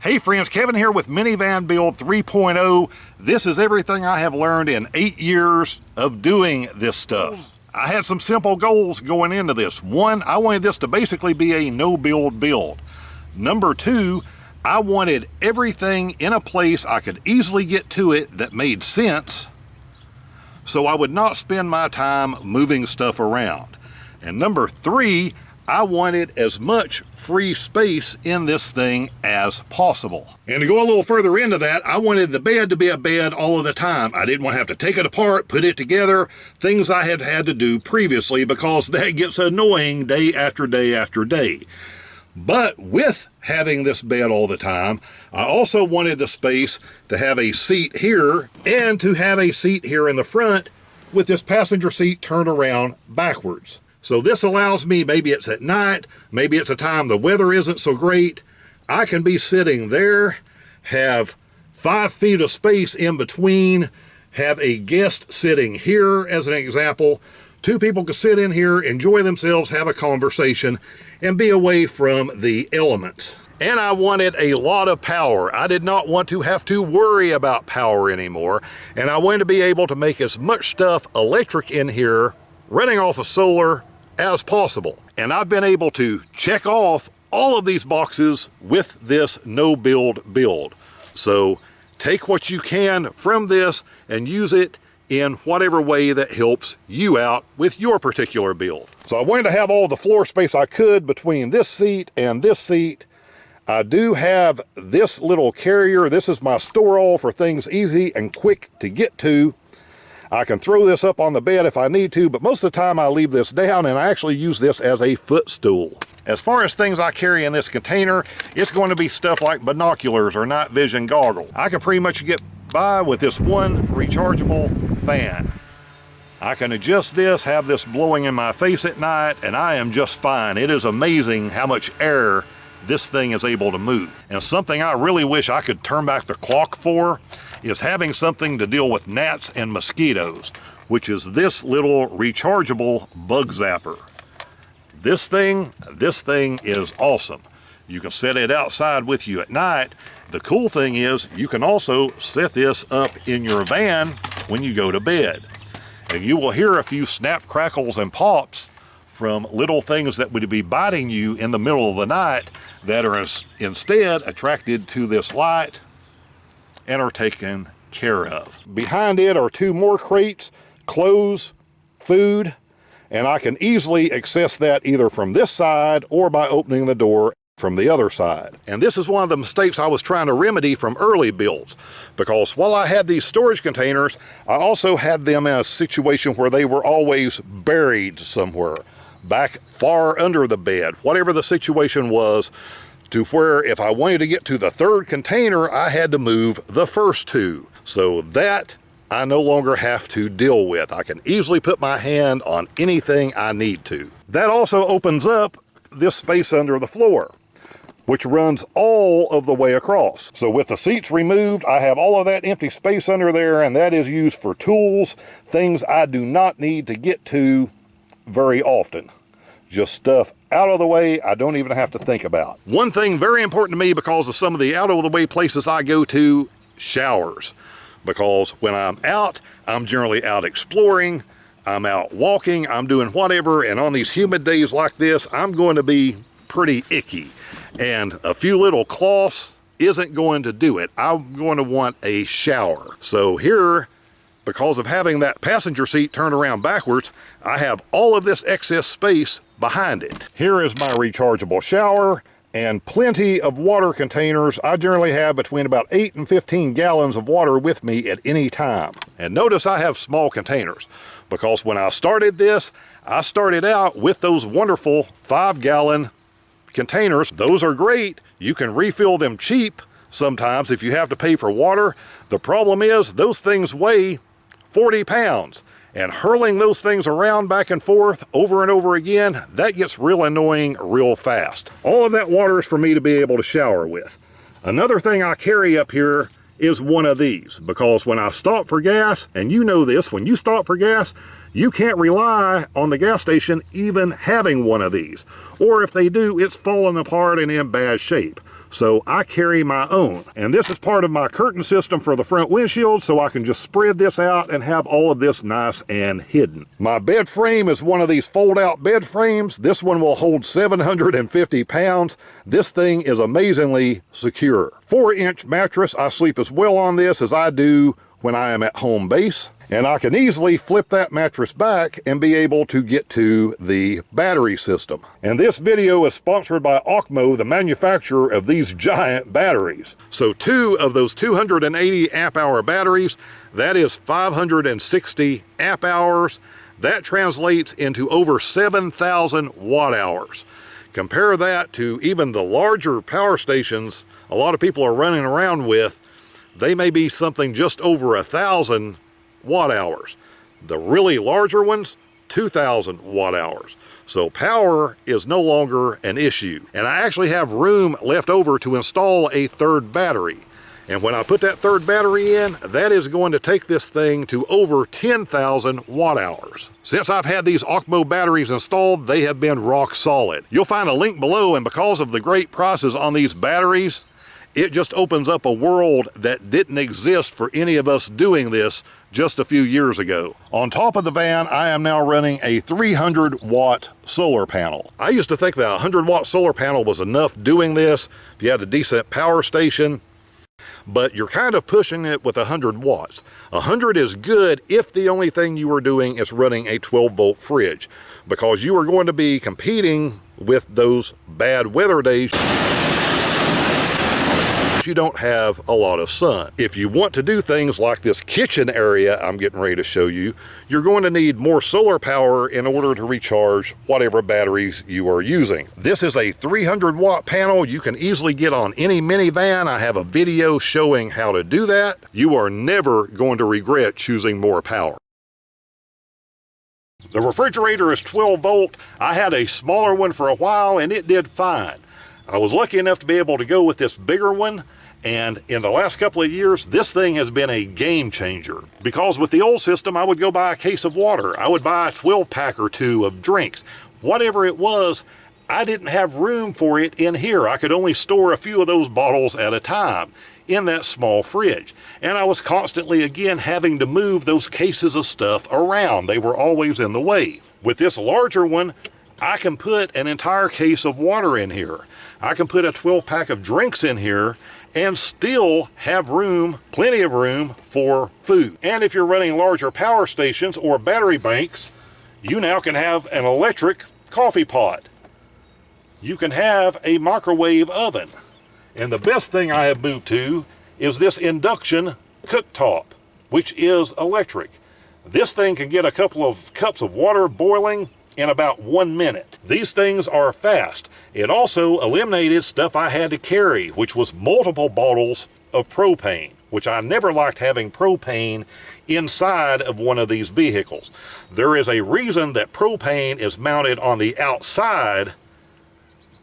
Hey friends, Kevin here with Minivan Build 3.0. This is everything I have learned in 8 years of doing this stuff. I had some simple goals going into this. One, I wanted this to basically be a no-build build. Number two, I wanted everything in a place I could easily get to it that made sense, so I would not spend my time moving stuff around. And number three, I wanted as much free space in this thing as possible. And to go a little further into that, I wanted the bed to be a bed all of the time. I didn't want to have to take it apart, put it together, things I had had to do previously, because that gets annoying day after day after day. But with having this bed all the time, I also wanted the space to have a seat here and to have a seat here in the front with this passenger seat turned around backwards. So this allows me, maybe it's at night, maybe it's a time the weather isn't so great, I can be sitting there, have 5 feet of space in between, have a guest sitting here as an example. 2 people can sit in here, enjoy themselves, have a conversation, and be away from the elements. And I wanted a lot of power. I did not want to have to worry about power anymore, and I wanted to be able to make as much stuff electric in here, running off of solar, as possible. And I've been able to check off all of these boxes with this no build build. So take what you can from this and use it in whatever way that helps you out with your particular build. So I wanted to have all the floor space I could between this seat and this seat. I do have this little carrier. This is my store-all for things easy and quick to get to. I can throw this up on the bed if I need to, but most of the time I leave this down, and I actually use this as a footstool. As far as things I carry in this container, it's going to be stuff like binoculars or night vision goggles. I can pretty much get by with this one rechargeable fan. I can adjust this, have this blowing in my face at night, and I am just fine. It is amazing how much air this thing is able to move. And something I really wish I could turn back the clock for is having something to deal with gnats and mosquitoes, which is this little rechargeable bug zapper. This thing is awesome. You can set it outside with you at night. The cool thing is you can also set this up in your van when you go to bed. And you will hear a few snap, crackles, and pops from little things that would be biting you in the middle of the night that are instead attracted to this light and are taken care of. Behind it are 2 more crates, clothes, food, and I can easily access that either from this side or by opening the door from the other side. And this is one of the mistakes I was trying to remedy from early builds, because while I had these storage containers, I also had them in a situation where they were always buried somewhere, back far under the bed, whatever the situation was, to where if I wanted to get to the 3rd container, I had to move the first 2. So that I no longer have to deal with. I can easily put my hand on anything I need to. That also opens up this space under the floor, which runs all of the way across. So with the seats removed, I have all of that empty space under there, and that is used for tools, things I do not need to get to very often. Just stuff out of the way I don't even have to think about. One thing very important to me, because of some of the out of the way places I go to, showers. Because when I'm out, I'm generally out exploring, I'm out walking, I'm doing whatever, and on these humid days like this, I'm going to be pretty icky. And a few little cloths isn't going to do it. I'm going to want a shower. So here, because of having that passenger seat turned around backwards, I have all of this excess space behind it. Here is my rechargeable shower and plenty of water containers. I generally have between about 8 and 15 gallons of water with me at any time. And notice I have small containers, because when I started this, I started out with those wonderful 5-gallon containers. Those are great. You can refill them cheap sometimes if you have to pay for water. The problem is those things weigh 40 pounds. And hurling those things around back and forth over and over again, that gets real annoying real fast. All of that water is for me to be able to shower with. Another thing I carry up here is one of these, because when I stop for gas, and you know this, when you stop for gas, you can't rely on the gas station even having one of these. Or if they do, it's falling apart and in bad shape. So I carry my own. And this is part of my curtain system for the front windshield, so I can just spread this out and have all of this nice and hidden. My bed frame is one of these fold-out bed frames. This one will hold 750 pounds. This thing is amazingly secure. 4-inch mattress. I sleep as well on this as I do when I am at home base. And I can easily flip that mattress back and be able to get to the battery system. And this video is sponsored by Okmo, the manufacturer of these giant batteries. So 2 of those 280 amp hour batteries, that is 560 amp hours. That translates into over 7,000 watt hours. Compare that to even the larger power stations a lot of people are running around with. They may be something just over 1,000 watt hours. The really larger ones, 2,000 watt hours. So power is no longer an issue. And I actually have room left over to install a third battery. And when I put that third battery in, that is going to take this thing to over 10,000 watt hours. Since I've had these Okmo batteries installed, they have been rock solid. You'll find a link below, and because of the great prices on these batteries, it just opens up a world that didn't exist for any of us doing this just a few years ago. On top of the van, I am now running a 300 watt solar panel. I used to think that a 100 watt solar panel was enough doing this if you had a decent power station, but you're kind of pushing it with 100 watts. 100 is good if the only thing you are doing is running a 12 volt fridge, because you are going to be competing with those bad weather days. You don't have a lot of sun. If you want to do things like this kitchen area I'm getting ready to show you, you're going to need more solar power in order to recharge whatever batteries you are using. This is a 300 watt panel you can easily get on any minivan. I have a video showing how to do that. You are never going to regret choosing more power. The refrigerator is 12 volt. I had a smaller one for a while and it did fine. I was lucky enough to be able to go with this bigger one, and in the last couple of years, this thing has been a game changer. Because with the old system, I would go buy a case of water. I would buy a 12-pack or 2 of drinks. Whatever it was, I didn't have room for it in here. I could only store a few of those bottles at a time in that small fridge. And I was constantly, again, having to move those cases of stuff around. They were always in the way. With this larger one, I can put an entire case of water in here. I can put a 12-pack of drinks in here and still have room, plenty of room for food. And if you're running larger power stations or battery banks, you now can have an electric coffee pot. You can have a microwave oven. And the best thing I have moved to is this induction cooktop, which is electric. This thing can get a couple of cups of water boiling in about 1 minute. These things are fast. It also eliminated stuff I had to carry, which was multiple bottles of propane, which I never liked having propane inside of one of these vehicles. There is a reason that propane is mounted on the outside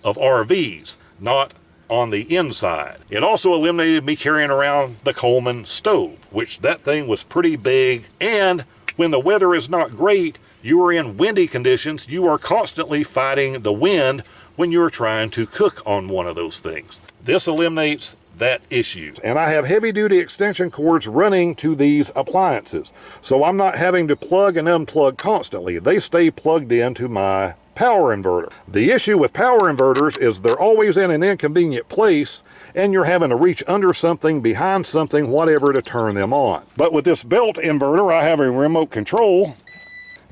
of RVs, not on the inside. It also eliminated me carrying around the Coleman stove, which that thing was pretty big, and when the weather is not great, you are in windy conditions, you are constantly fighting the wind when you're trying to cook on one of those things. This eliminates that issue. And I have heavy-duty extension cords running to these appliances, so I'm not having to plug and unplug constantly. They stay plugged into my power inverter. The issue with power inverters is they're always in an inconvenient place, and you're having to reach under something, behind something, whatever, to turn them on. But with this belt inverter, I have a remote control.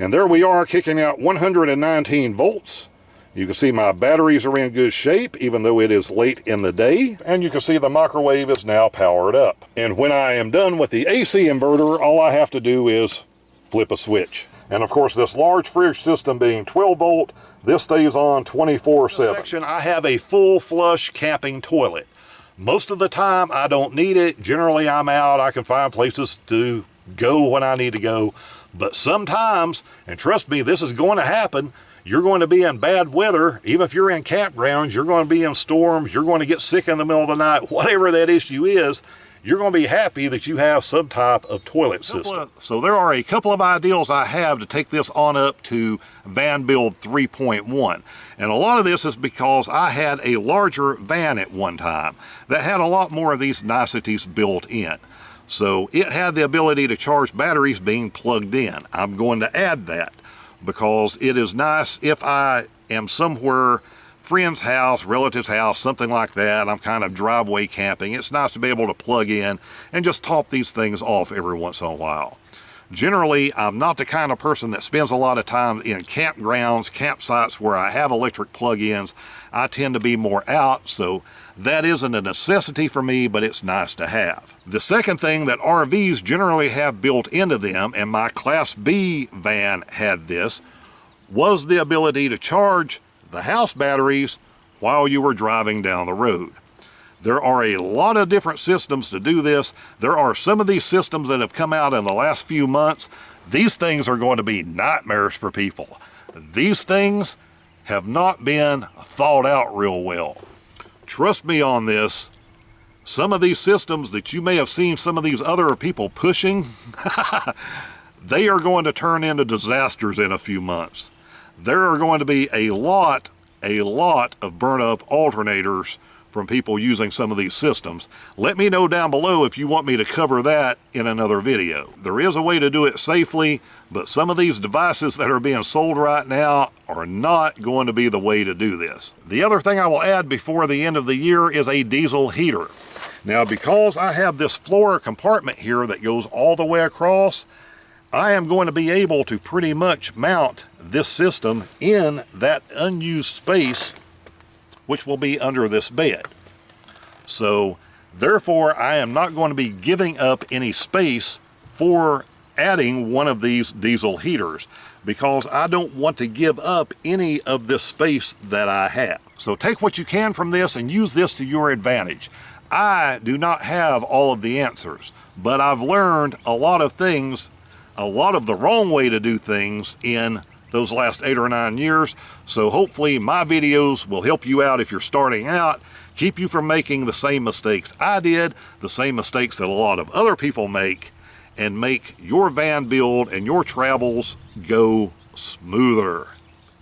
And there we are, kicking out 119 volts. You can see my batteries are in good shape, even though it is late in the day. And you can see the microwave is now powered up. And when I am done with the AC inverter, all I have to do is flip a switch. And of course, this large fridge system being 12 volt, this stays on 24/7. In this section, I have a full flush camping toilet. Most of the time, I don't need it. Generally, I'm out. I can find places to go when I need to go. But sometimes, and trust me, this is going to happen, you're going to be in bad weather. Even if you're in campgrounds, you're going to be in storms, you're going to get sick in the middle of the night, whatever that issue is, you're going to be happy that you have some type of toilet system. So there are a couple of ideals I have to take this on up to Van Build 3.1. And a lot of this is because I had a larger van at one time that had a lot more of these niceties built in. So it had the ability to charge batteries being plugged in. I'm going to add that because it is nice if I am somewhere, friend's house, relative's house, something like that. I'm kind of driveway camping. It's nice to be able to plug in and just top these things off every once in a while. Generally, I'm not the kind of person that spends a lot of time in campgrounds, campsites where I have electric plug-ins. I tend to be more out, so that isn't a necessity for me, but it's nice to have. The second thing that RVs generally have built into them, and my Class B van had this, was the ability to charge the house batteries while you were driving down the road. There are a lot of different systems to do this. There are some of these systems that have come out in the last few months. These things are going to be nightmares for people. These things have not been thought out real well. Trust me on this. Some of these systems that you may have seen some of these other people pushing, they are going to turn into disasters in a few months. There are going to be a lot of burnt up alternators from people using some of these systems. Let me know down below if you want me to cover that in another video. There is a way to do it safely, but some of these devices that are being sold right now are not going to be the way to do this. The other thing I will add before the end of the year is a diesel heater. Now, because I have this floor compartment here that goes all the way across, I am going to be able to pretty much mount this system in that unused space, which will be under this bed. So therefore, I am not going to be giving up any space for adding one of these diesel heaters because I don't want to give up any of this space that I have. So take what you can from this and use this to your advantage. I do not have all of the answers, but I've learned a lot of things, a lot of the wrong way to do things in those last 8 or 9 years. So hopefully my videos will help you out if you're starting out, keep you from making the same mistakes I did, the same mistakes that a lot of other people make, and make your van build and your travels go smoother.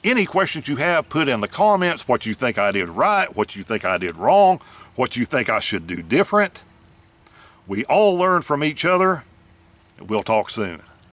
Any questions you have, put in the comments what you think I did right, what you think I did wrong, what you think I should do different. We all learn from each other. We'll talk soon.